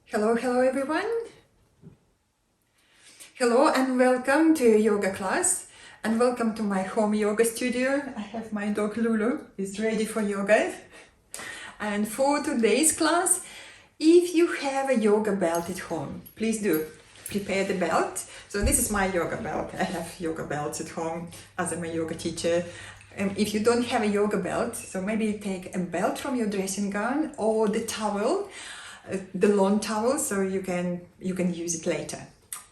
Hello everyone. Hello and welcome to a yoga class and welcome to my home yoga studio. I have my dog Lulu is ready for yoga. And for today's class, if you have a yoga belt at home, please do prepare the belt. So this is my yoga belt. I have yoga belts at home as I'm a yoga teacher. If you don't have a yoga belt, so maybe take a belt from your dressing gown or the towel, the long towel, so you can use it later.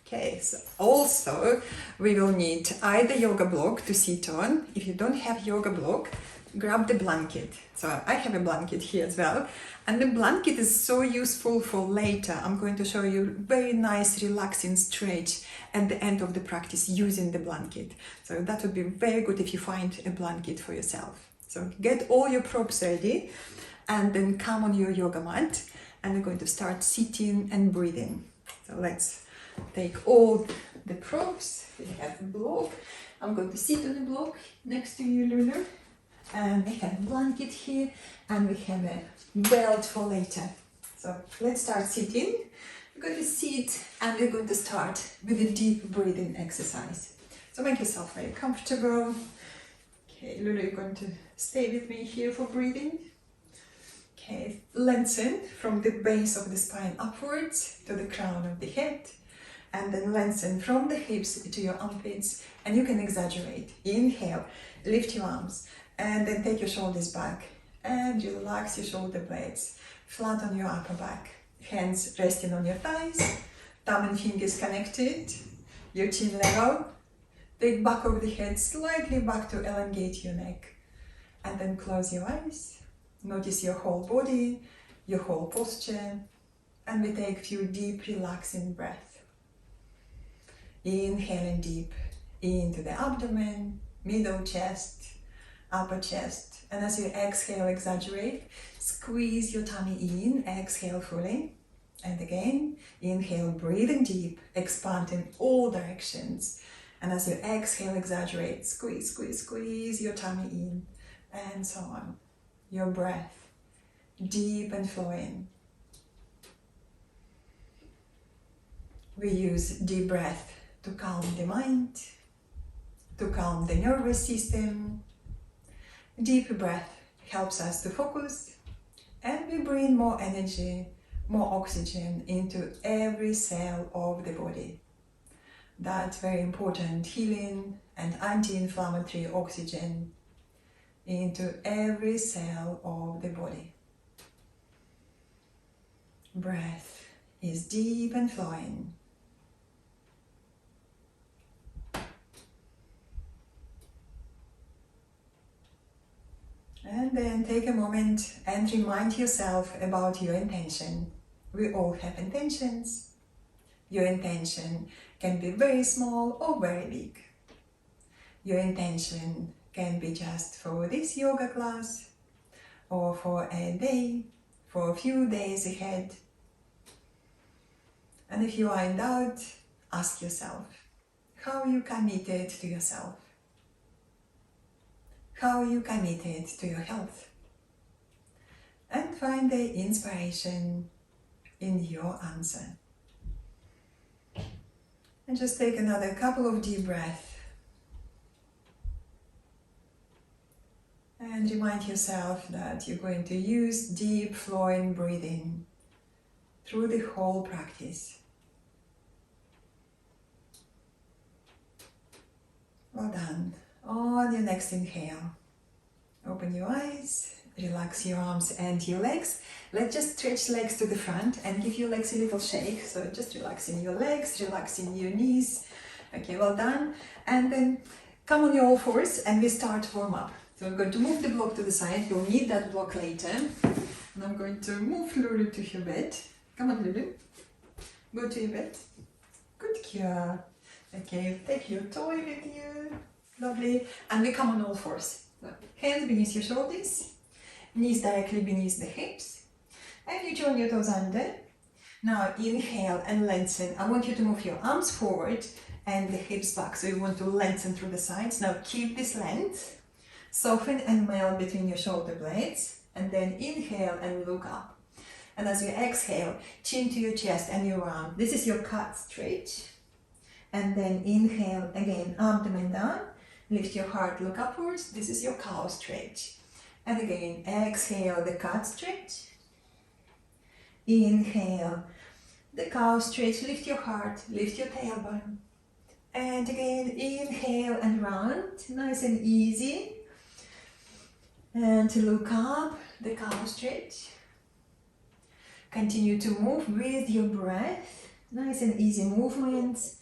Okay, so also we will need either yoga block to sit on. If you don't have yoga block, grab the blanket. So I have a blanket here as well, and the blanket is so useful for later. I'm going to show you very nice relaxing stretch at the end of the practice using the blanket. So that would be very good if you find a blanket for yourself. So get all your props ready and then come on your yoga mat. And we're going to start sitting and breathing. So let's take all the props. We have a block. I'm going to sit on the block next to you, Lulu. And we have a blanket here, and we have a belt for later. So let's start sitting. We're going to sit, and we're going to start with a deep breathing exercise. So make yourself very comfortable. Okay, Lulu, you're going to stay with me here for breathing. Okay, lengthen from the base of the spine upwards to the crown of the head, and then lengthen from the hips to your armpits, and you can exaggerate. Inhale, lift your arms, and then take your shoulders back, and relax your shoulder blades, flat on your upper back, hands resting on your thighs, thumb and fingers connected, your chin level, take back of the head slightly back to elongate your neck, and then close your eyes. Notice your whole body, your whole posture, and we take a few deep, relaxing breaths. Inhaling deep into the abdomen, middle chest, upper chest, and as you exhale, exaggerate, squeeze your tummy in, exhale fully, and again, inhale, breathing deep, expanding all directions, and as you exhale, exaggerate, squeeze, squeeze, squeeze your tummy in, and so on. Your breath, deep and flowing. We use deep breath to calm the mind, to calm the nervous system. Deep breath helps us to focus, and we bring more energy, more oxygen into every cell of the body. That's very important, healing and anti-inflammatory oxygen into every cell of the body. Breath is deep and flowing. And then take a moment and remind yourself about your intention. We all have intentions. Your intention can be very small or very big. Your intention can be just for this yoga class, or for a day, for a few days ahead. And if you are in doubt, ask yourself, how are you committed to yourself? How are you committed to your health? And find the inspiration in your answer. And just take another couple of deep breaths. And remind yourself that you're going to use deep flowing breathing through the whole practice. Well done. On your next inhale, open your eyes, relax your arms and your legs. Let's just stretch legs to the front and give your legs a little shake. So just relaxing your legs, relaxing your knees. Okay, well done. And then come on your all fours and we start to warm up. So I'm going to move the block to the side. You'll need that block later. And I'm going to move Lulu to her bed. Come on, Lulu. Go to your bed. Good girl. Okay, take your toy with you. Lovely. And we come on all fours. So, hands beneath your shoulders. Knees directly beneath the hips. And you join your toes under. Now inhale and lengthen. I want you to move your arms forward and the hips back. So you want to lengthen through the sides. Now keep this length. Soften and melt between your shoulder blades, and then inhale and look up. And as you exhale, chin to your chest and your arm. This is your cat stretch. And then inhale again, abdomen down. Lift your heart, look upwards. This is your cow stretch. And again, exhale the cat stretch. Inhale the cow stretch. Lift your heart, lift your tailbone. And again, inhale and round, nice and easy. And to look up, the cow stretch. Continue to move with your breath, nice and easy movements.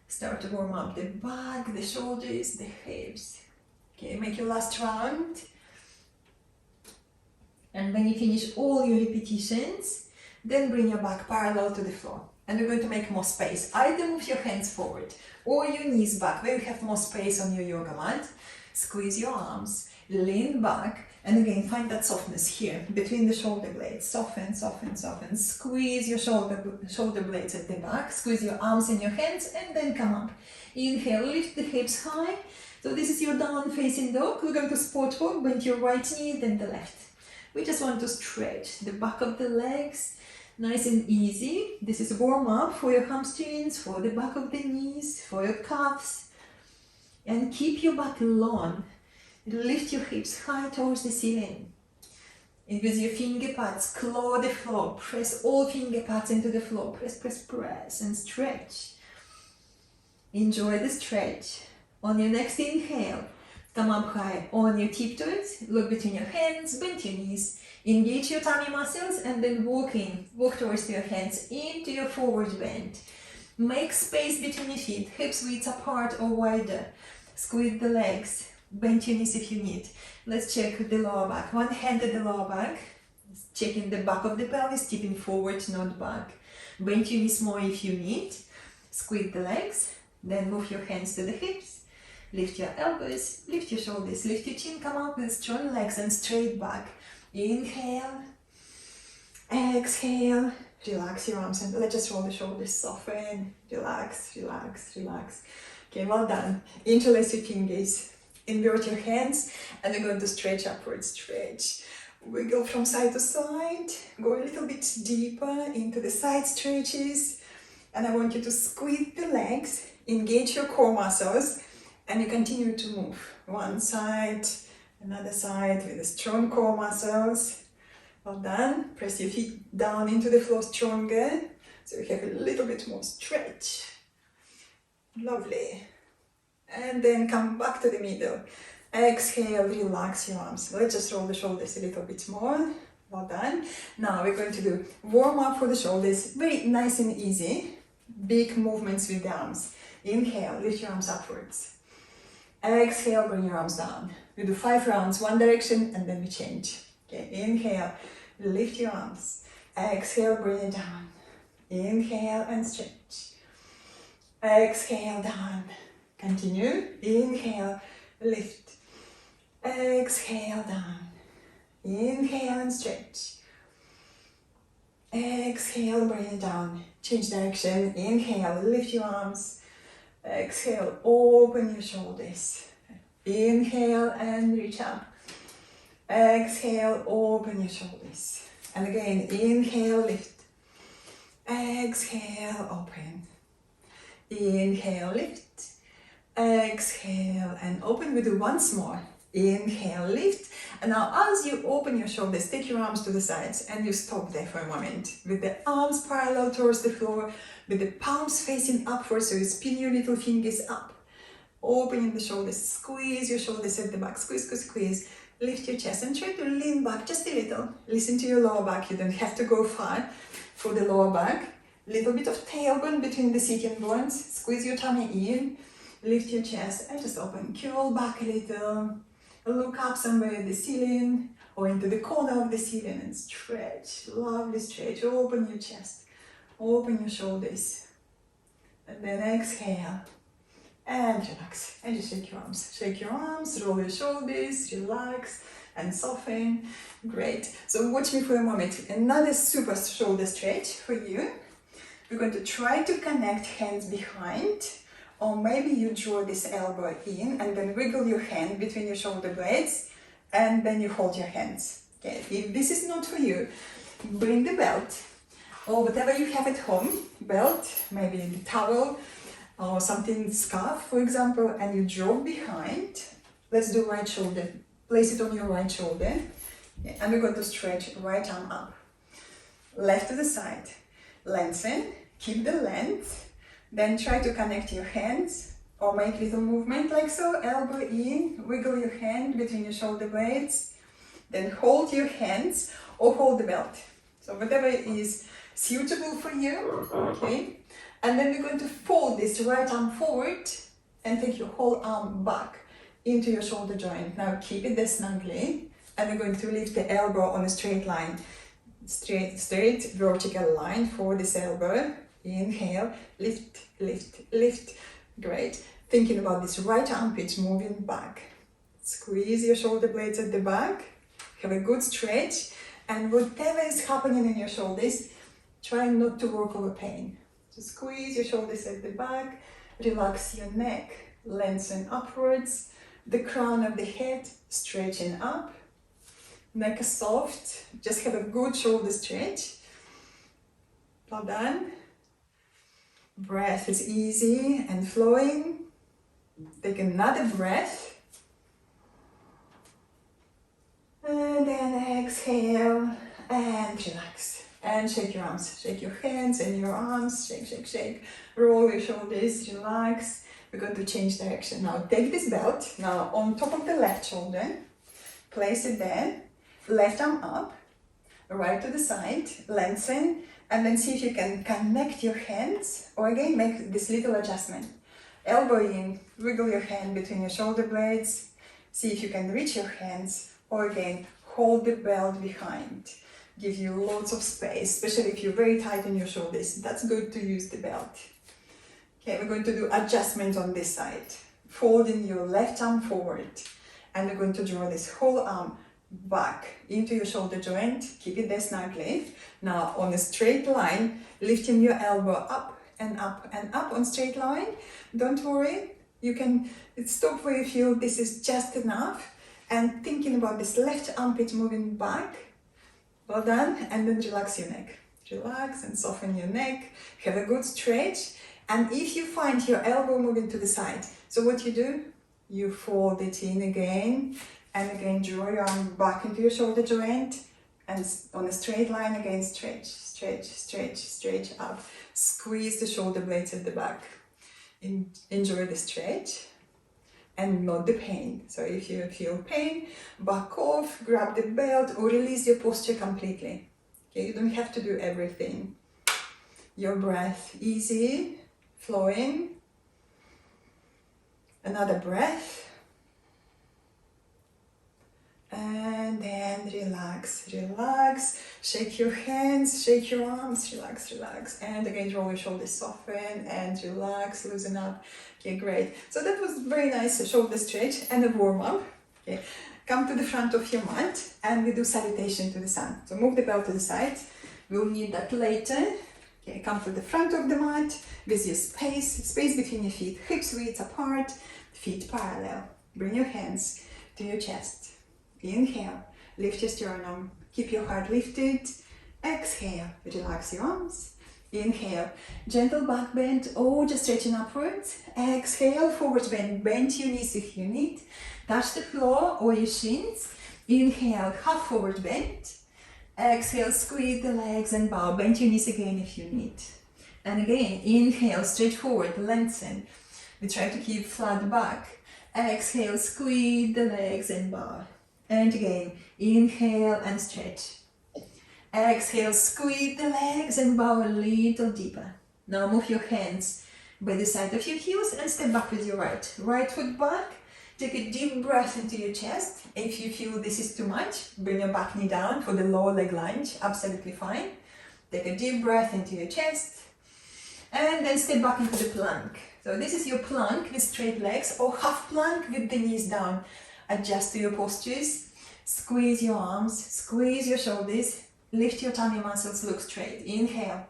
Start to warm up the back, the shoulders, the hips. Okay, make your last round. And when you finish all your repetitions, then bring your back parallel to the floor. And we're going to make more space. Either move your hands forward or your knees back, where you have more space on your yoga mat. Squeeze your arms, lean back, and again find that softness here between the shoulder blades. Soften, soften, soften. Squeeze your shoulder blades at the back. Squeeze your arms in your hands, and then come up. Inhale, lift the hips high. So this is your down facing dog. We're going to spot walk. Bend your right knee, then the left. We just want to stretch the back of the legs. Nice and easy. This is warm up for your hamstrings, for the back of the knees, for your calves. And keep your back long. Lift your hips high towards the ceiling. And with your finger pads, claw the floor. Press all finger pads into the floor. Press, press, press, and stretch. Enjoy the stretch. On your next inhale, come up high on your tiptoes. Look between your hands, bend your knees. Engage your tummy muscles and then walk towards your hands into your forward bend. Make space between your feet, hips width apart or wider. Squeeze the legs, bend your knees if you need. Let's check the lower back. One hand at the lower back, checking the back of the pelvis, tipping forward, not back. Bend your knees more if you need. Squeeze the legs, then move your hands to the hips. Lift your elbows, lift your shoulders, lift your chin, come up with strong legs and straight back. Inhale, exhale, relax your arms and let's just roll the shoulders, soften, relax, relax, relax. Okay, well done. Interlace your fingers, invert your hands, and we're going to stretch upwards, stretch. Wiggle from side to side, go a little bit deeper into the side stretches, and I want you to squeeze the legs, engage your core muscles, and you continue to move one side, another side with the strong core muscles. Well done. Press your feet down into the floor stronger, so you have a little bit more stretch. Lovely. And then come back to the middle. Exhale, relax your arms. Let's just roll the shoulders a little bit more. Well done. Now we're going to do warm up for the shoulders. Very nice and easy. Big movements with the arms. Inhale, lift your arms upwards. Exhale, bring your arms down. We do 5 rounds, one direction, and then we change. Okay, inhale, lift your arms. Exhale, bring it down. Inhale and stretch. Exhale, down. Continue. Inhale, lift. Exhale, down. Inhale and stretch. Exhale, bring it down. Change direction. Inhale, lift your arms. Exhale, open your shoulders. Inhale and reach up. Exhale, open your shoulders. And again, inhale, lift. Exhale, open. Inhale, lift. Exhale and open. We do once more. Inhale, lift. And now as you open your shoulders, take your arms to the sides and you stop there for a moment. With the arms parallel towards the floor, with the palms facing upwards, so you spin your little fingers up. Opening the shoulders, squeeze your shoulders at the back, squeeze, squeeze, squeeze. Lift your chest and try to lean back just a little. Listen to your lower back, you don't have to go far for the lower back. Little bit of tailbone between the sitting bones. Squeeze your tummy in, lift your chest and just open. Curl back a little. Look up somewhere at the ceiling or into the corner of the ceiling and stretch. Lovely stretch. Open your chest. Open your shoulders. And then exhale. And relax. And just shake your arms. Shake your arms, roll your shoulders, relax and soften. Great. So watch me for a moment. Another super shoulder stretch for you. We're going to try to connect hands behind. Or maybe you draw this elbow in and then wiggle your hand between your shoulder blades and then you hold your hands. Okay, if this is not for you, bring the belt or whatever you have at home, belt, maybe the towel or something, scarf for example, and you drop behind. Let's do right shoulder. Place it on your right shoulder. Yeah, and we're going to stretch right arm up. Left to the side. Lengthen. Keep the length. Then try to connect your hands or make little movement like so. Elbow in. Wiggle your hand between your shoulder blades. Then hold your hands or hold the belt. So whatever is suitable for you. Okay. And then we're going to fold this right arm forward and take your whole arm back into your shoulder joint. Now keep it there snugly, and we're going to lift the elbow on a straight line. Straight vertical line for this elbow. Inhale, lift, lift, lift. Great. Thinking about this right armpit moving back. Squeeze your shoulder blades at the back. Have a good stretch. And whatever is happening in your shoulders, try not to work over pain. So squeeze your shoulders at the back. Relax your neck. Lengthen upwards. The crown of the head stretching up. Neck is soft. Just have a good shoulder stretch. Well done. Breath is easy and flowing. Take another breath. And then exhale and relax. And shake your arms. Shake your hands and your arms. Shake, shake, shake. Roll your shoulders. Relax. We're going to change direction. Now take this belt. Now on top of the left shoulder. Place it there. Left arm up. Right to the side. Lengthen. And then see if you can connect your hands. Or again, make this little adjustment. Elbow in. Wiggle your hand between your shoulder blades. See if you can reach your hands. Or again, hold the belt behind. Give you lots of space, especially if you're very tight in your shoulders. That's good to use the belt. Okay, we're going to do adjustment on this side. Folding your left arm forward. And we're going to draw this whole arm back into your shoulder joint. Keep it there snugly. Now on a straight line, lifting your elbow up and up and up on straight line. Don't worry, you can stop where you feel this is just enough. And thinking about this left armpit moving back. Well done. And then relax your neck. Relax and soften your neck. Have a good stretch. And if you find your elbow moving to the side, so what you do? You fold it in again. And again, draw your arm back into your shoulder joint. And on a straight line again, stretch, stretch, stretch, stretch up. Squeeze the shoulder blades at the back. Enjoy the stretch. And not the pain. So if you feel pain, back off, grab the belt or release your posture completely. Okay, you don't have to do everything. Your breath easy, flowing. Another breath. And then relax, relax. Shake your hands, shake your arms, relax, relax. And again, roll your shoulders, soften and relax, loosen up. Okay, great. So that was very nice shoulder stretch and a warm up. Okay, come to the front of your mat and we do salutation to the sun. So move the belt to the side. We'll need that later. Okay, come to the front of the mat with your space between your feet, hips width apart, feet parallel. Bring your hands to your chest. Inhale, lift your sternum, keep your heart lifted. Exhale, relax your arms. Inhale, gentle back bend or just stretching upwards. Exhale, forward bend, bend your knees if you need. Touch the floor or your shins. Inhale, half forward bend. Exhale, squeeze the legs and bow. Bend your knees again if you need. And again, inhale, stretch forward, lengthen. We try to keep flat back. Exhale, squeeze the legs and bow. And again, inhale and stretch. Exhale, squeeze the legs and bow a little deeper. Now move your hands by the side of your heels and step back with your right foot back. Take a deep breath into your chest. If you feel this is too much, bring your back knee down for the lower leg lunge, absolutely fine. Take a deep breath into your chest and then step back into the plank. So this is your plank with straight legs or half plank with the knees down. Adjust to your postures, squeeze your arms, squeeze your shoulders, lift your tummy muscles, look straight. Inhale.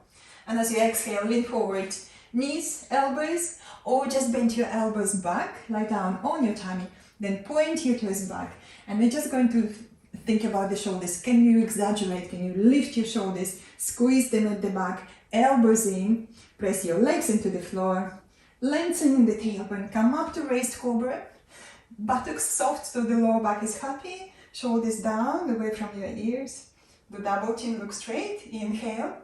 And as you exhale, lean forward, knees, elbows, or just bend your elbows back, lie down on your tummy, then point your toes back. And we're just going to think about the shoulders. Can you exaggerate? Can you lift your shoulders? Squeeze them at the back, elbows in, press your legs into the floor, lengthening the tailbone, come up to raised cobra, buttocks soft so the lower back is happy, shoulders down, away from your ears. Do double chin, look straight, inhale,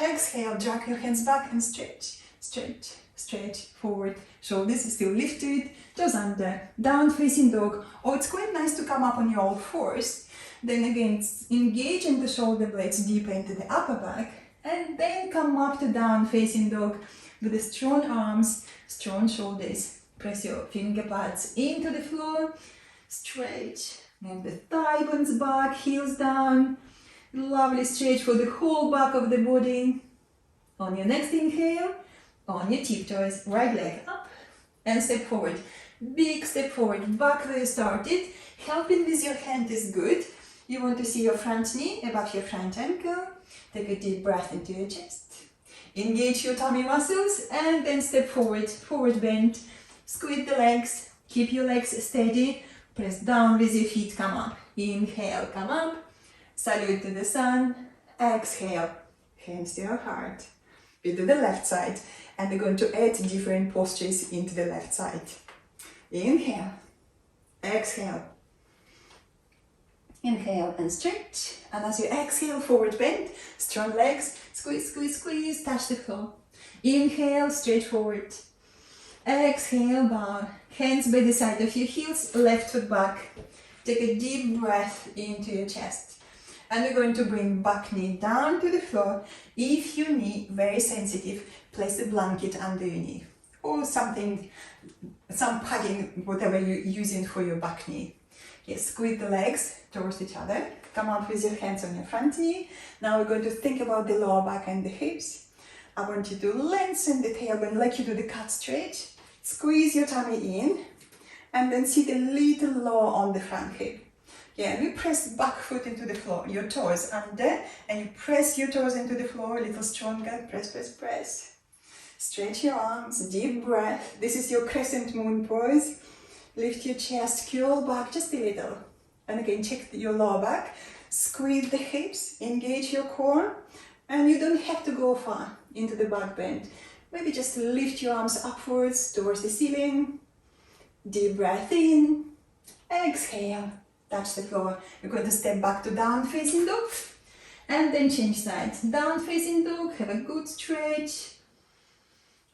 exhale, drag your hands back and stretch, stretch, stretch, forward, shoulders still lifted, toes under, down facing dog, or it's quite nice to come up on your all fours, then again engage in the shoulder blades deeper into the upper back, and then come up to down facing dog with the strong arms, strong shoulders, press your finger pads into the floor, stretch, move the thigh bones back, heels down, lovely stretch for the whole back of the body. On your next inhale, on your tiptoes, right leg up and step forward. Big step forward, back where you started. Helping with your hand is good. You want to see your front knee above your front ankle. Take a deep breath into your chest. Engage your tummy muscles and then step forward, forward bend. Squeeze the legs, keep your legs steady. Press down with your feet, come up. Inhale, come up. Salute to the sun. Exhale, hands to your heart. We do the left side and we're going to add different postures into the left side. Inhale, exhale, inhale and stretch. And as you exhale, forward bend, strong legs, squeeze, squeeze, squeeze, touch the floor. Inhale, stretch forward. Exhale, bow. Hands by the side of your heels, left foot back. Take a deep breath into your chest. And we're going to bring back knee down to the floor. If your knee very sensitive, place a blanket under your knee. Or something, some padding, whatever you're using for your back knee. Yes, squeeze the legs towards each other. Come up with your hands on your front knee. Now we're going to think about the lower back and the hips. I want you to lengthen the tailbone like you do the cat stretch. Squeeze your tummy in. And then sit a little lower on the front hip. Yeah, and we press back foot into the floor, your toes under, and you press your toes into the floor a little stronger. Press, press, press. Stretch your arms, deep breath. This is your crescent moon pose. Lift your chest, curl back just a little. And again, check your lower back. Squeeze the hips, engage your core. And you don't have to go far into the back bend. Maybe just lift your arms upwards towards the ceiling. Deep breath in. Exhale. Touch the floor. You're going to step back to down facing dog and then change sides. Down facing dog, have a good stretch.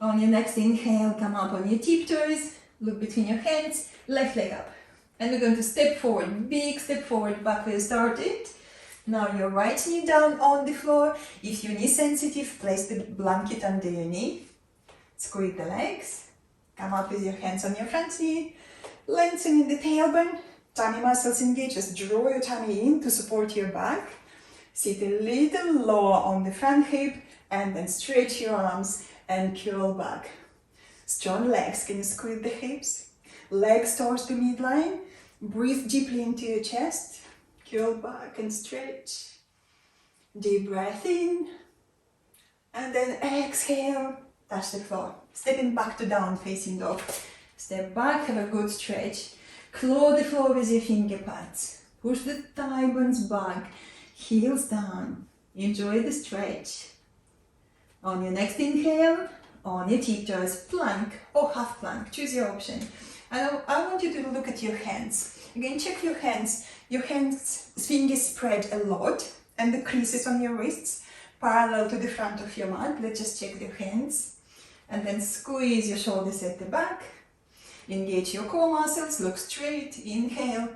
On your next inhale, come up on your tiptoes, look between your hands, left leg up. And we're going to step forward, big step forward, back where you started. Now your right knee down on the floor. If your knee sensitive, place the blanket under your knee. Squeeze the legs. Come up with your hands on your front knee. Lengthening the tailbone. Tummy muscles engage, just draw your tummy in to support your back. Sit a little lower on the front hip and then stretch your arms and curl back. Strong legs, can you squeeze the hips? Legs towards the midline. Breathe deeply into your chest. Curl back and stretch. Deep breath in. And then exhale, touch the floor. Stepping back to down facing dog. Step back, have a good stretch. Claw the floor with your finger pads. Push the thigh bones back. Heels down. Enjoy the stretch. On your next inhale, on your tiptoes, plank or half plank. Choose your option. And I want you to look at your hands. Again, check your hands. Your hands, fingers spread a lot. And the creases on your wrists parallel to the front of your mat. Let's just check the hands. And then squeeze your shoulders at the back. Engage your core muscles, look straight, inhale,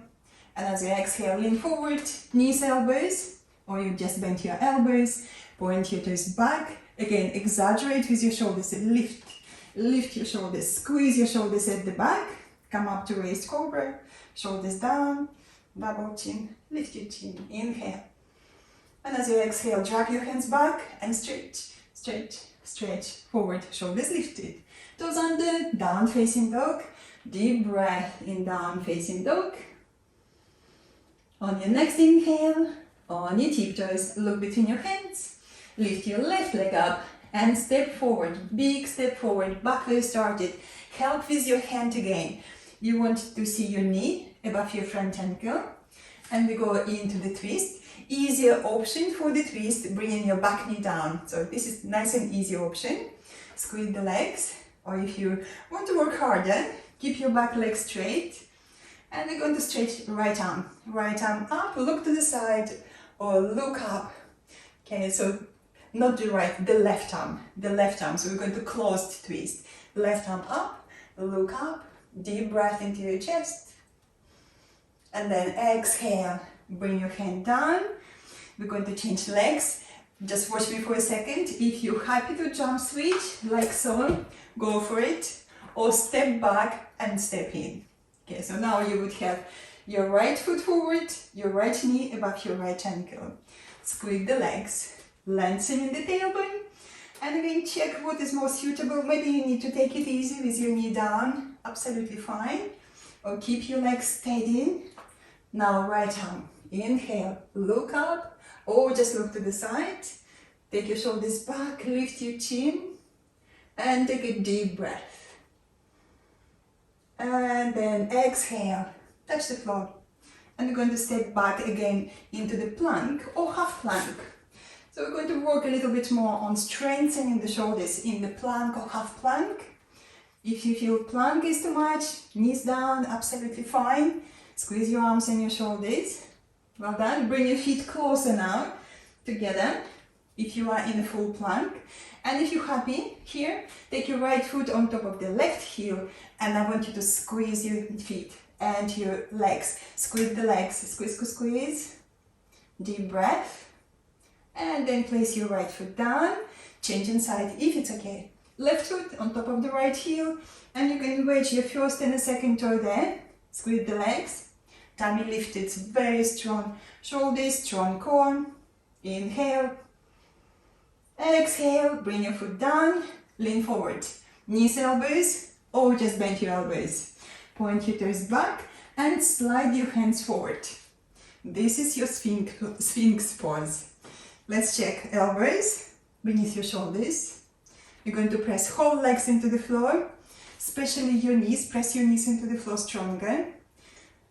and as you exhale, lean forward, knees, elbows, or you just bend your elbows, point your toes back, again, exaggerate with your shoulders, lift your shoulders, squeeze your shoulders at the back, come up to raised cobra, shoulders down, double chin, lift your chin, inhale, and as you exhale, drag your hands back and stretch, stretch, stretch, forward, shoulders lifted, toes under, down facing dog. Deep breath in, down facing dog. On your next inhale, on your tiptoes, look between your hands. Lift your left leg up and step forward. Big step forward, back where you started. Help with your hand again. You want to see your knee above your front ankle. and we go into the twist. Easier option for the twist, bringing your back knee down. So this is nice and easy option. Squeeze the legs, or if you want to work harder, keep your back leg straight. And we're going to stretch right arm up, look to the side, or look up. Okay, so not the right, the left arm. So we're going to closed twist. Left arm up, look up, deep breath into your chest. And then exhale, bring your hand down. We're going to change legs. Just watch me for a second. If you're happy to jump switch, like so, go for it. Or step back and step in. Okay, so now you would have your right foot forward, your right knee above your right ankle. Squeeze the legs, lengthening the tailbone. And again, check what is more suitable. Maybe you need to take it easy with your knee down. Absolutely fine. Or keep your legs steady. Now right arm. Inhale, look up. Or just look to the side. Take your shoulders back, lift your chin. And take a deep breath. And then exhale, touch the floor. And we're going to step back again into the plank or half plank. So we're going to work a little bit more on strengthening the shoulders in the plank or half plank. If you feel plank is too much, knees down, absolutely fine. Squeeze your arms and your shoulders. Well done. Bring your feet closer now, together, if you are in a full plank. And if you're happy here, take your right foot on top of the left heel, and I want you to squeeze your feet and your legs. Squeeze the legs, squeeze, squeeze, squeeze. Deep breath. And then place your right foot down, change inside if it's okay. Left foot on top of the right heel, and you can wedge your first and a second toe there. Squeeze the legs, tummy lifted, very strong shoulders, strong core. Inhale. Exhale, bring your foot down, lean forward. Knees, elbows, or just bend your elbows. Point your toes back and slide your hands forward. This is your Sphinx pose. Let's check elbows beneath your shoulders. You're going to press whole legs into the floor, especially your knees. Press your knees into the floor stronger.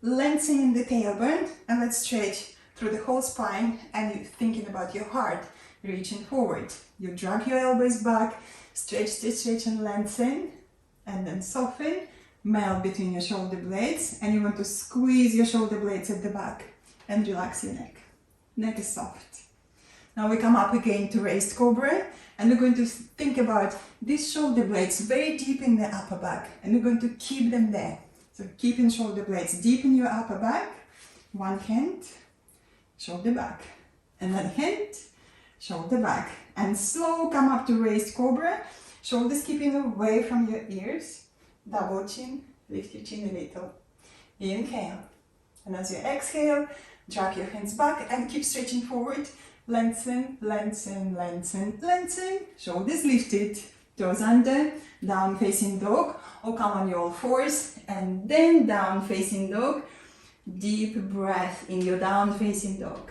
Lengthening the tailbone, and let's stretch through the whole spine, and you're thinking about your heart. Reaching forward. You drag your elbows back, stretch, stretch, and lengthen, and then soften, melt between your shoulder blades, and you want to squeeze your shoulder blades at the back and relax your neck. Neck is soft. Now we come up again to raised cobra, and we're going to think about these shoulder blades very deep in the upper back, and we're going to keep them there. So keeping shoulder blades deep in your upper back, one hand, shoulder back, another hand, shoulder back, and slow come up to raised cobra, shoulders keeping away from your ears, double chin, lift your chin a little. Inhale, and as you exhale, drag your hands back and keep stretching forward. Lengthen, lengthen, lengthen, lengthen, shoulders lifted, toes under, down facing dog, or come on your all fours, and then down facing dog. Deep breath in your down facing dog.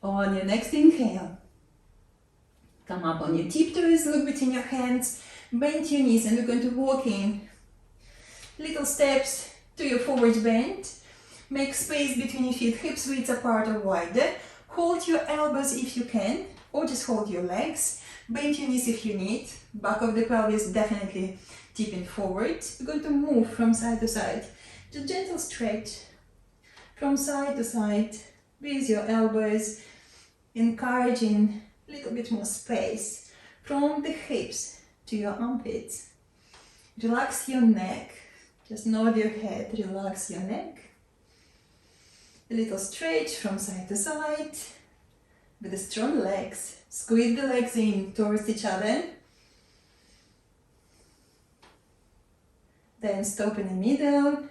On your next inhale, come up on your tiptoes, look between your hands, bend your knees, and we're going to walk in little steps to your forward bend. Make space between your feet, hips width apart or wider. Hold your elbows if you can, or just hold your legs. Bend your knees if you need. Back of the pelvis definitely tipping forward. We're going to move from side to side. Just gentle stretch from side to side with your elbows, encouraging a little bit more space from the hips to your armpits. Relax your neck. Just nod your head, relax your neck. A little stretch from side to side with the strong legs. Squeeze the legs in towards each other. Then stop in the middle.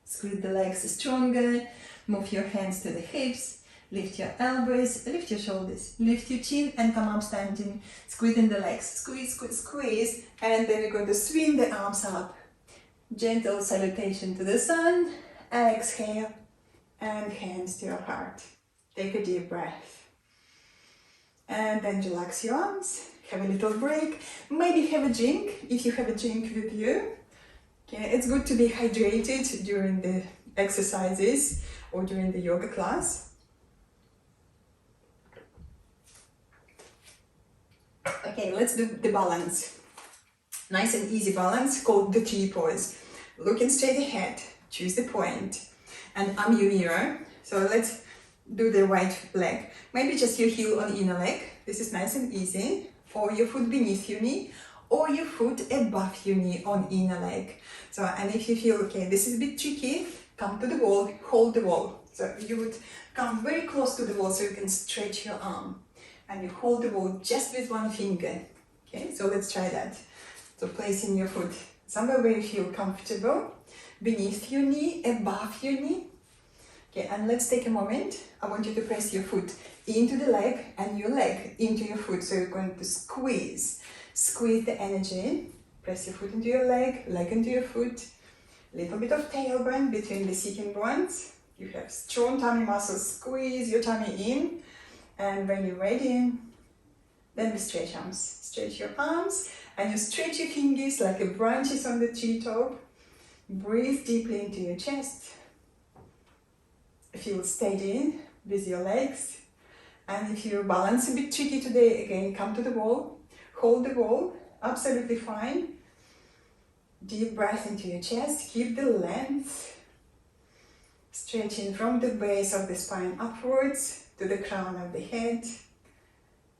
Squeeze the legs stronger. Move your hands to the hips. Lift your elbows, lift your shoulders, lift your chin, and come up standing. Squeezing the legs. Squeeze, squeeze, squeeze. And then you're going to swing the arms up. Gentle salutation to the sun. Exhale. And hands to your heart. Take a deep breath. And then relax your arms. Have a little break. Maybe have a drink if you have a drink with you. Okay, it's good to be hydrated during the exercises or during the yoga class. Okay, let's do the balance. Nice and easy balance called the T pose. Looking straight ahead, choose the point, and I'm your mirror. So let's do the right leg. Maybe just your heel on inner leg. This is nice and easy. Or your foot beneath your knee, or your foot above your knee on inner leg. So, and if you feel, okay, this is a bit tricky, come to the wall, hold the wall. So you would come very close to the wall so you can stretch your arm. And you hold the wall just with one finger. Okay, so let's try that. So placing your foot somewhere where you feel comfortable, beneath your knee, above your knee. Okay, and let's take a moment. I want you to press your foot into the leg and your leg into your foot. So you're going to squeeze the energy. Press your foot into your leg into your foot. Little bit of tailbone between the sitting bones. You have strong tummy muscles. Squeeze your tummy in. And when you're ready, then we stretch arms. Stretch your arms and you stretch your fingers like a branches on the tree top. Breathe deeply into your chest. Feel steady with your legs. And if your balance is a bit tricky today, again, come to the wall. Hold the wall, absolutely fine. Deep breath into your chest. Keep the length. Stretching from the base of the spine upwards to the crown of the head.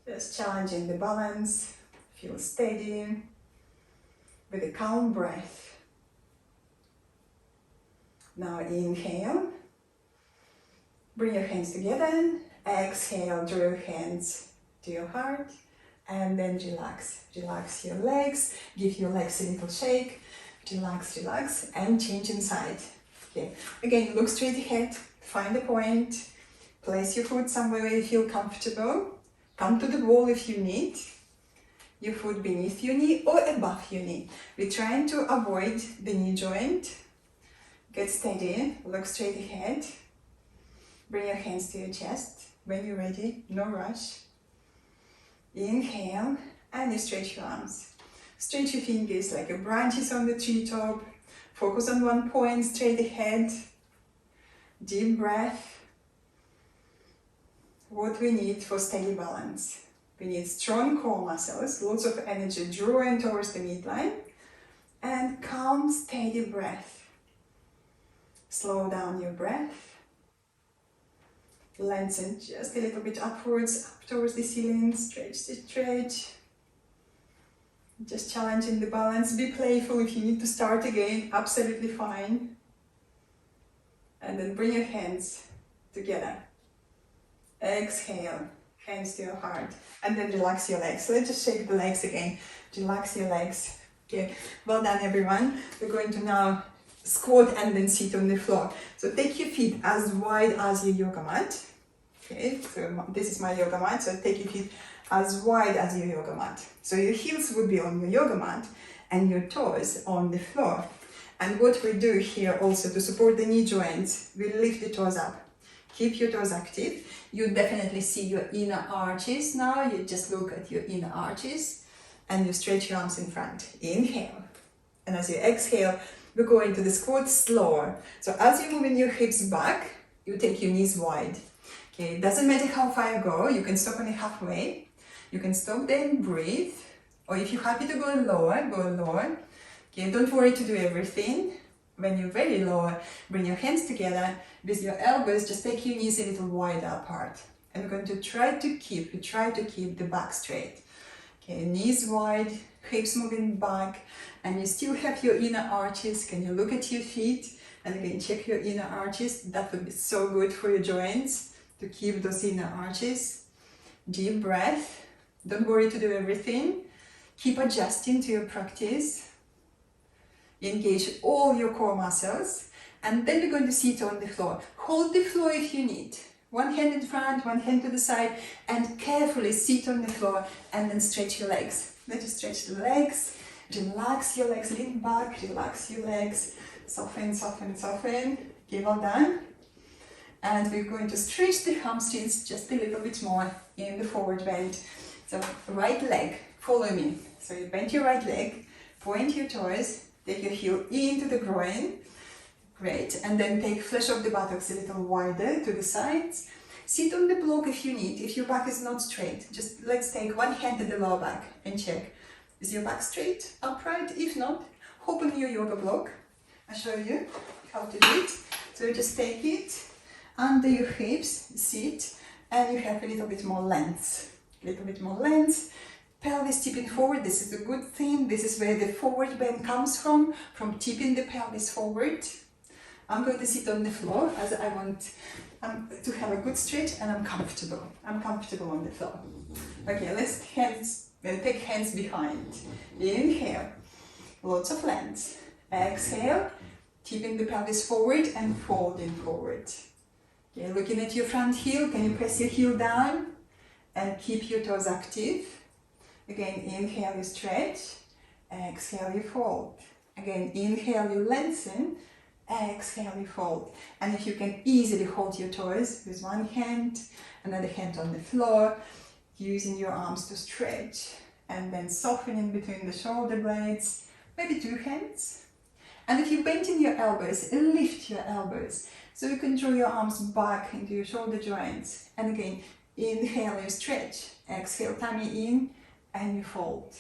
Just challenging the balance. Feel steady with a calm breath. Now inhale. Bring your hands together. Exhale, draw your hands to your heart. And then relax. Relax your legs. Give your legs a little shake. Relax, relax. And change inside. Okay. Again, look straight ahead. Find a point. Place your foot somewhere where you feel comfortable. Come to the wall if you need. Your foot beneath your knee or above your knee. We're trying to avoid the knee joint. Get steady. Look straight ahead. Bring your hands to your chest. When you're ready, no rush. Inhale and you stretch your arms. Stretch your fingers like a branches on the treetop. Focus on one point, straight ahead. Deep breath. What we need for steady balance. We need strong core muscles, lots of energy drawing towards the midline. And calm, steady breath. Slow down your breath. Lengthen just a little bit upwards, up towards the ceiling. Stretch, stretch. Just challenging the balance. Be playful if you need to start again. Absolutely fine. And then bring your hands together. Exhale. Hands to your heart. And then relax your legs. Let's just shake the legs again. Relax your legs. Okay. Well done, everyone. We're going to now squat and then sit on the floor. So take your feet as wide as your yoga mat. Okay, so this is my yoga mat, so take your feet as wide as your yoga mat. So your heels would be on your yoga mat and your toes on the floor. And what we do here also to support the knee joints, we lift the toes up. Keep your toes active. You definitely see your inner arches now. You just look at your inner arches and you stretch your arms in front. Inhale. And as you exhale, we go into the squat slower. So as you're moving your hips back, you take your knees wide. Okay, it doesn't matter how far you go, you can stop only halfway. You can stop there and breathe. Or if you're happy to go lower, go lower. Okay, don't worry to do everything. When you're very low, bring your hands together with your elbows, just take your knees a little wider apart. And we're going to try to keep the back straight. Okay, knees wide, hips moving back, and you still have your inner arches. Can you look at your feet? And again, check your inner arches. That would be so good for your joints, to keep those inner arches. Deep breath. Don't worry to do everything. Keep adjusting to your practice. Engage all your core muscles. And then we're going to sit on the floor. Hold the floor if you need. One hand in front, one hand to the side, and carefully sit on the floor and then stretch your legs. Let's just stretch the legs. Relax your legs, lean back, relax your legs. Soften, soften, soften. Okay, well done. And we're going to stretch the hamstrings just a little bit more in the forward bend. So right leg, follow me. So you bend your right leg, point your toes, take your heel into the groin, Great. And then take flesh of the buttocks a little wider to the sides. Sit on the block if you need. If your back is not straight, just let's take one hand at the lower back and check. Is your back straight, upright? If not, open your yoga block. I'll show you how to do it. So just take it under your hips, sit, and you have a little bit more length. A little bit more length. Pelvis tipping forward, this is a good thing. This is where the forward bend comes from tipping the pelvis forward. I'm going to sit on the floor as I want to have a good stretch, and I'm comfortable. I'm comfortable on the floor. Okay, let's take hands behind. Inhale, lots of length. Exhale, tipping the pelvis forward and folding forward. Okay, looking at your front heel, can you press your heel down and keep your toes active? Again, inhale, you stretch. Exhale, you fold. Again, inhale, you lengthen. Exhale, you fold. And if you can easily hold your toes with one hand, another hand on the floor, using your arms to stretch, and then softening between the shoulder blades, maybe two hands. And if you bend in your elbows, lift your elbows, so you can draw your arms back into your shoulder joints. And again, inhale, you stretch. Exhale, tummy in, and you fold.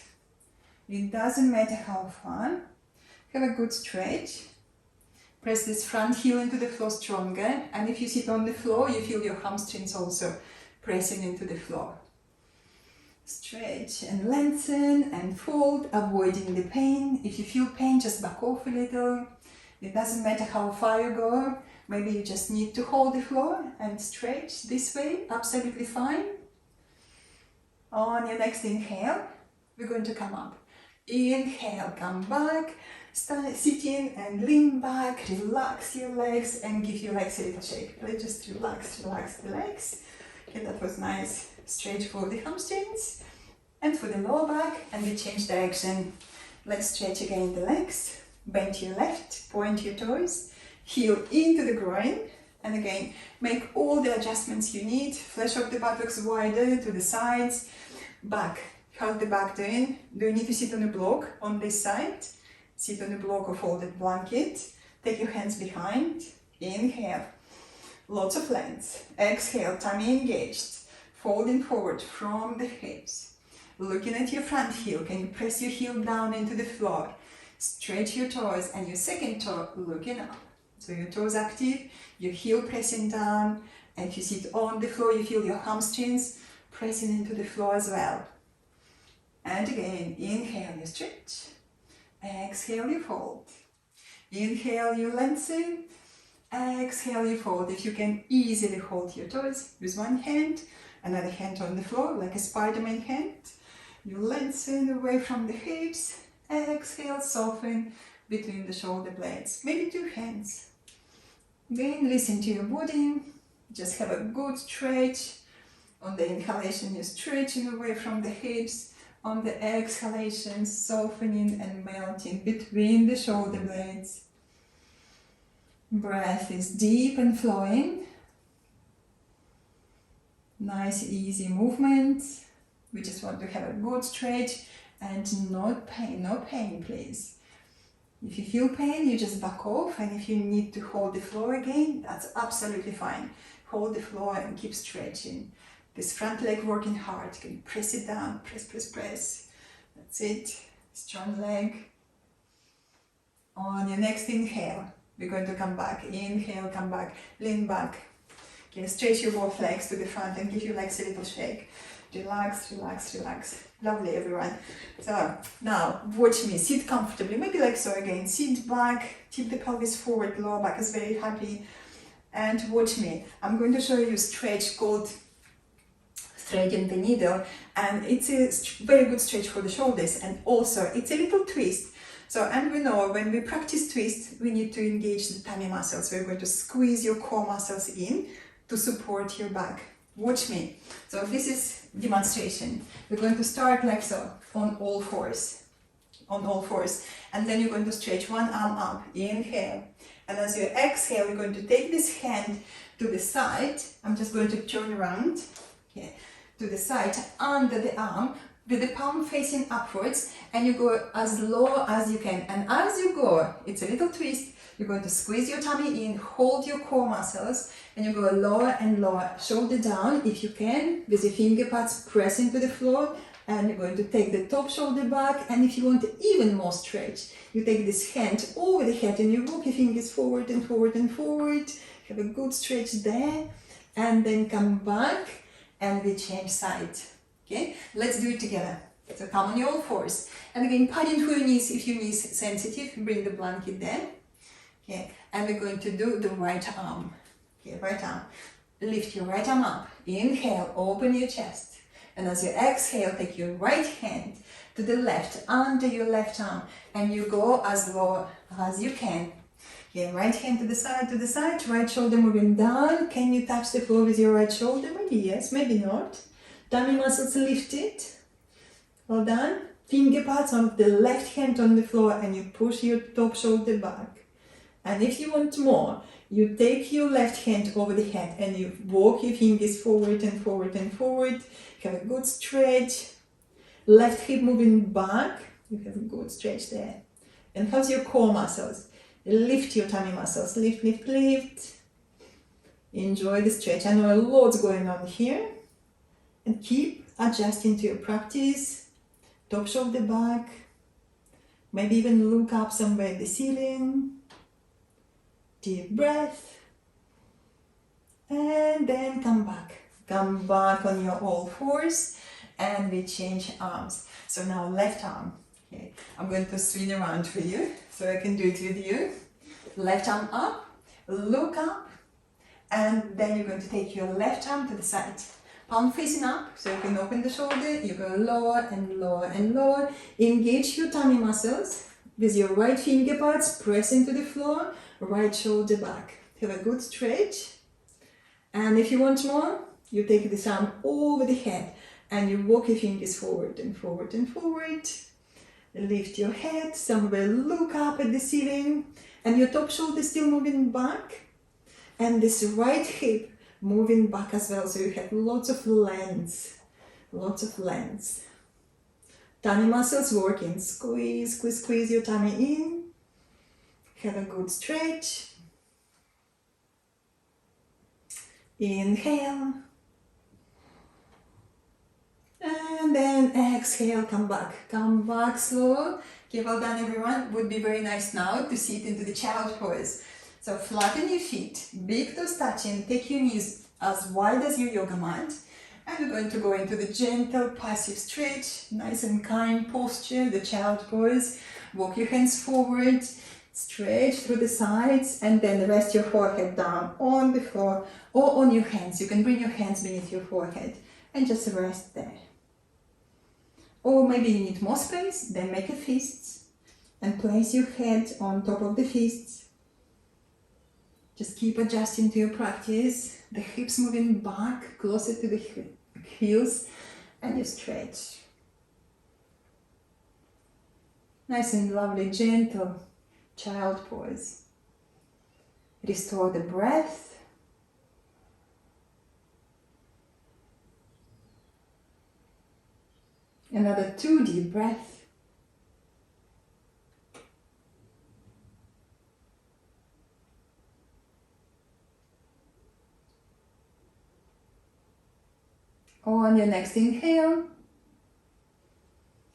It doesn't matter how far. Have a good stretch. Press this front heel into the floor stronger, and if you sit on the floor, you feel your hamstrings also pressing into the floor. Stretch and lengthen and fold, avoiding the pain. If you feel pain, just back off a little. It doesn't matter how far you go. Maybe you just need to hold the floor and stretch this way, absolutely fine. On your next inhale, we're going to come up. Inhale, come back. Start sitting and lean back, relax your legs and give your legs a little shake. Let's just relax the legs. Okay, that was nice stretch for the hamstrings and for the lower back, and we change direction. Let's stretch again the legs. Bend your left, point your toes, heel into the groin, and again, make all the adjustments you need. Flesh of the buttocks wider to the sides, back. How's the back doing? Do you need to sit on a block on this side? Sit on a block or folded blanket. Take your hands behind. Inhale. Lots of length. Exhale, tummy engaged. Folding forward from the hips. Looking at your front heel. Can you press your heel down into the floor? Stretch your toes and your second toe looking up. So your toes active, your heel pressing down. And if you sit on the floor, you feel your hamstrings pressing into the floor as well. And again, inhale, you stretch. Exhale, you fold. Inhale, you lengthen. Exhale, you fold. If you can easily hold your toes with one hand, another hand on the floor, like a Spider-Man hand. You lengthen away from the hips. Exhale, soften between the shoulder blades. Maybe two hands. Again, listen to your body. Just have a good stretch. On the inhalation, you're stretching away from the hips. On the exhalation, softening and melting between the shoulder blades. Breath is deep and flowing. Nice, easy movement. We just want to have a good stretch and not pain, no pain, please. If you feel pain, you just back off, and if you need to hold the floor again, that's absolutely fine. Hold the floor and keep stretching. This front leg working hard. Can you press it down? Press, press, press. That's it. Strong leg. On your next inhale, we're going to come back. Inhale, come back. Lean back. Okay, stretch your both legs to the front and give your legs a little shake. Relax, relax, relax. Lovely, everyone. So now watch me. Sit comfortably. Maybe like so again. Sit back. Tip the pelvis forward. Lower back is very happy. And watch me. I'm going to show you a stretch called threading the needle, and it's a very good stretch for the shoulders, and also it's a little twist. So, and we know when we practice twist, we need to engage the tummy muscles. We're going to squeeze your core muscles in to support your back. Watch me. So this is demonstration. We're going to start like so, on all fours, and then you're going to stretch one arm up. Inhale, and as you exhale, you're going to take this hand to the side. I'm just going to turn around. Okay. To the side, under the arm, with the palm facing upwards, and you go as low as you can. And as you go, it's a little twist, You're going to squeeze your tummy in, hold your core muscles, and you go lower and lower, shoulder down if you can, with your finger pads press into the floor, and you're going to take the top shoulder back, and if you want even more stretch, you take this hand over the head and you walk your fingers forward and forward and forward, have a good stretch there, and then come back, and we change side. Okay, let's do it together. So come on your all fours. And again, padding through your knees if your knees sensitive, bring the blanket there. Okay, and we're going to do the right arm. Okay, right arm. Lift your right arm up. Inhale, open your chest. And as you exhale, take your right hand to the left, under your left arm. And you go as low as you can. Okay, right hand to the side, right shoulder moving down. Can you touch the floor with your right shoulder? Maybe yes, maybe not. Tummy muscles lifted. Well done. Finger pads on the left hand on the floor and you push your top shoulder back. And if you want more, you take your left hand over the head and you walk your fingers forward and forward and forward. Have a good stretch. Left hip moving back. You have a good stretch there. And how's your core muscles? Lift your tummy muscles. Lift, lift, lift. Enjoy the stretch. I know a lot's going on here. And keep adjusting to your practice. Top shoulder back, maybe even look up somewhere at the ceiling. Deep breath. And then come back. Come back on your all fours and we change arms. So now left arm. Okay, I'm going to swing around for you so I can do it with you. Left arm up, look up, and then you're going to take your left arm to the side. Palm facing up, so you can open the shoulder, you go lower and lower and lower. Engage your tummy muscles with your right finger pads, press into the floor, right shoulder back. Have a good stretch. And if you want more, you take this arm over the head and you walk your fingers forward and forward and forward. Lift your head, somewhere look up at the ceiling, and your top shoulder still moving back. And this right hip moving back as well, so you have lots of length, lots of length. Tummy muscles working, squeeze, squeeze, squeeze your tummy in. Have a good stretch. Inhale. And then exhale, come back slow. Okay, well done everyone. Would be very nice now to sit into the child pose. So flatten your feet, big toes touching, take your knees as wide as your yoga mat. And we're going to go into the gentle passive stretch, nice and kind posture, the child pose. Walk your hands forward, stretch through the sides, and then rest your forehead down on the floor or on your hands. You can bring your hands beneath your forehead and just rest there. Or maybe you need more space, then make a fist and place your head on top of the fists. Just keep adjusting to your practice, the hips moving back, closer to the heels, and you stretch. Nice and lovely, gentle child pose. Restore the breath. Another 2 deep breaths. On your next inhale,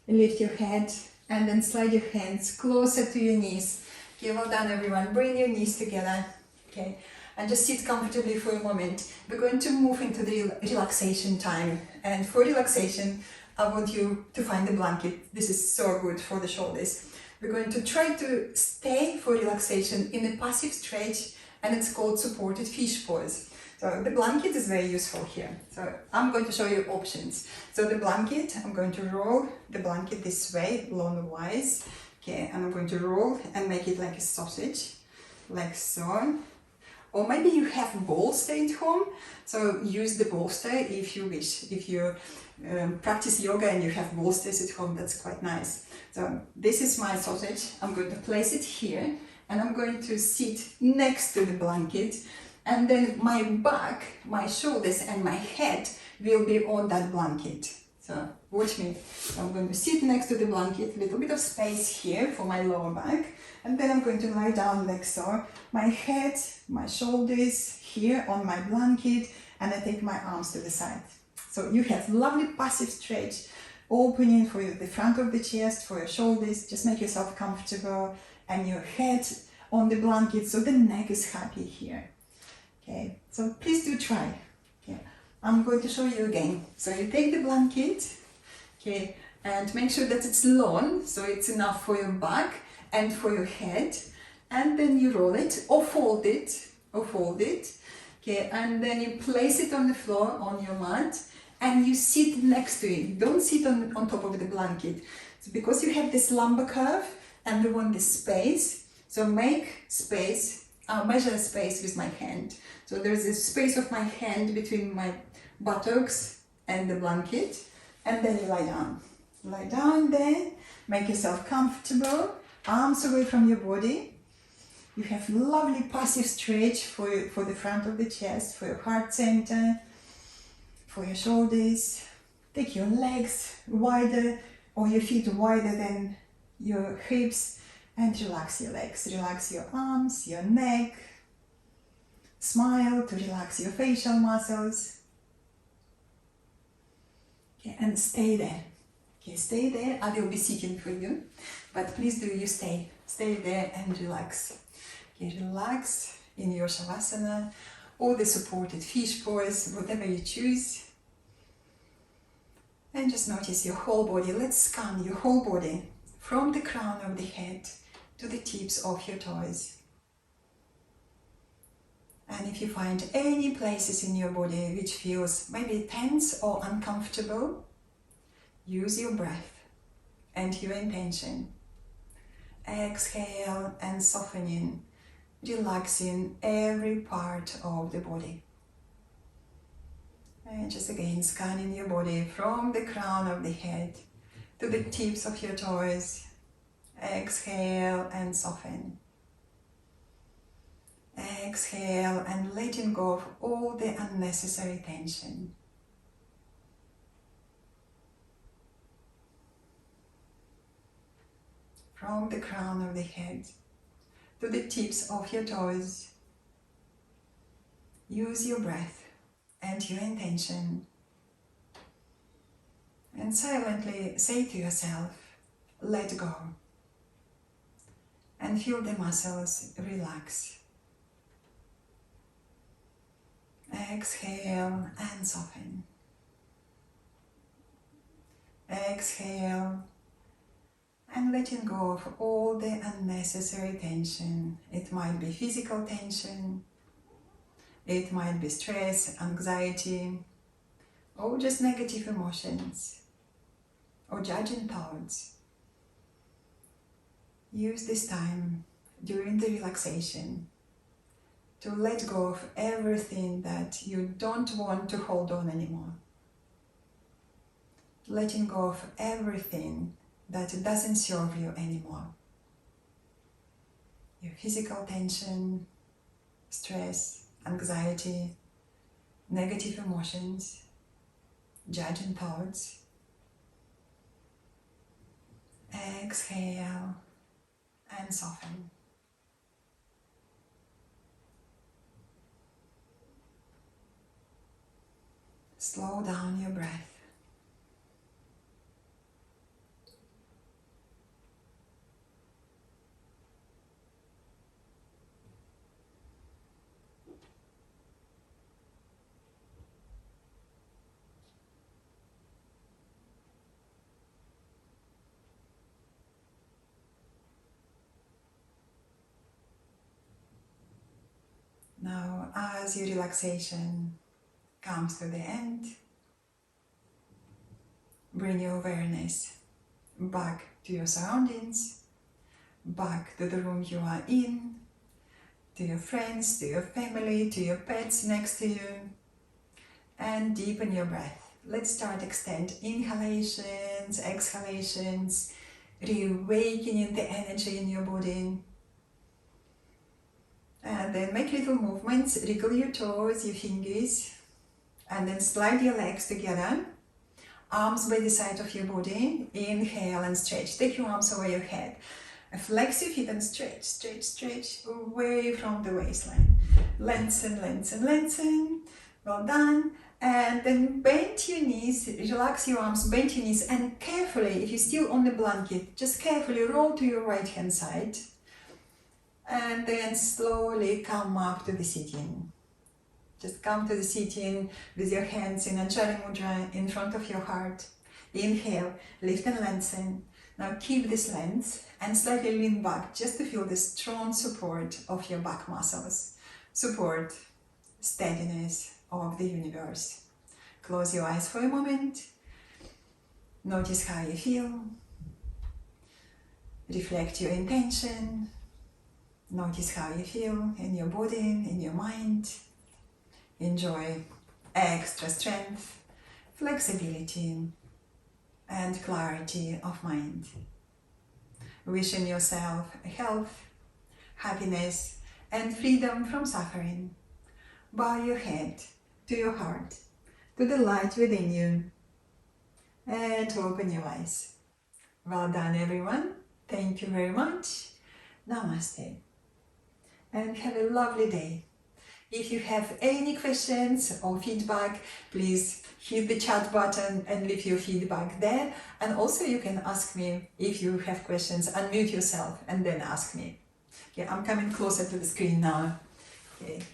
lift your head and then slide your hands closer to your knees. Okay, well done everyone. Bring your knees together. Okay, and just sit comfortably for a moment. We're going to move into the relaxation time. And for relaxation, I want you to find a blanket. This is so good for the shoulders. We're going to try to stay for relaxation in a passive stretch, and it's called supported fish pose. So the blanket is very useful here. So I'm going to show you options. So the blanket, I'm going to roll the blanket this way, long-wise. Okay, and I'm going to roll and make it like a sausage, like so. Or maybe you have a bolster at home, so use the bolster if you wish. If you practice yoga and you have bolsters at home, that's quite nice. So this is my sausage. I'm going to place it here and I'm going to sit next to the blanket. And then my back, my shoulders and my head will be on that blanket. So So watch me. I'm going to sit next to the blanket, a little bit of space here for my lower back, and then I'm going to lie down like so. My head, my shoulders here on my blanket, and I take my arms to the side. So you have lovely passive stretch, opening for the front of the chest, for your shoulders. Just make yourself comfortable, and your head on the blanket, so the neck is happy here. Okay, so please do try. Okay, I'm going to show you again. So you take the blanket, okay, and make sure that it's long, so it's enough for your back and for your head, and then you roll it or fold it, okay, and then you place it on the floor on your mat, and you sit next to it. Don't sit on top of the blanket. So because you have this lumbar curve and we want this space, so make space, measure space with my hand. So there's a space of my hand between my buttocks and the blanket, and then you lie down. Lie down there, make yourself comfortable, arms away from your body. You have lovely passive stretch for the front of the chest, for your heart center, for your shoulders. Take your legs wider or your feet wider than your hips, and relax your legs. Relax your arms, your neck. Smile to relax your facial muscles. Okay, and stay there. Okay, stay there. I will be sitting for you, but please do you stay there and relax. Okay, relax in your shavasana or the supported fish pose, whatever you choose. And just notice your whole body. Let's scan your whole body from the crown of the head to the tips of your toes. And if you find any places in your body which feels maybe tense or uncomfortable, use your breath and your intention. Exhale and softening, relaxing every part of the body. And just again scanning your body from the crown of the head to the tips of your toes. Exhale and soften. Exhale and letting go of all the unnecessary tension. From the crown of the head to the tips of your toes. Use your breath and your intention. And silently say to yourself, let go. And feel the muscles relax. Exhale and soften. Exhale and letting go of all the unnecessary tension. It might be physical tension, it might be stress, anxiety, or just negative emotions, or judging thoughts. Use this time during the relaxation to let go of everything that you don't want to hold on anymore. Letting go of everything that doesn't serve you anymore. Your physical tension, stress, anxiety, negative emotions, judging thoughts. Exhale and soften. Slow down your breath. Now, as your relaxation comes to the end, bring your awareness back to your surroundings, back to the room you are in, to your friends, to your family, to your pets next to you, and deepen your breath. Let's start extend inhalations, exhalations, reawakening the energy in your body. And then make little movements, wriggle your toes, your fingers, and then slide your legs together. Arms by the side of your body. Inhale and stretch. Take your arms over your head. Flex your feet and stretch, stretch, stretch away from the waistline. Lengthen, lengthen, lengthen. Well done. And then bend your knees, relax your arms, bend your knees, and carefully, if you're still on the blanket, just carefully roll to your right hand side. And then slowly come up to the sitting. Just come to the sitting with your hands in Anjali Mudra in front of your heart. Inhale, lift and lengthen. Now keep this length and slightly lean back just to feel the strong support of your back muscles. Support, steadiness of the universe. Close your eyes for a moment. Notice how you feel. Reflect your intention. Notice how you feel in your body, in your mind. Enjoy extra strength, flexibility, and clarity of mind. Wishing yourself health, happiness, and freedom from suffering. Bow your head to your heart, to the light within you, and open your eyes. Well done, everyone. Thank you very much. Namaste. And have a lovely day. If you have any questions or feedback, please hit the chat button and leave your feedback there. And also you can ask me if you have questions, unmute yourself and then ask me. Okay, I'm coming closer to the screen now. Okay.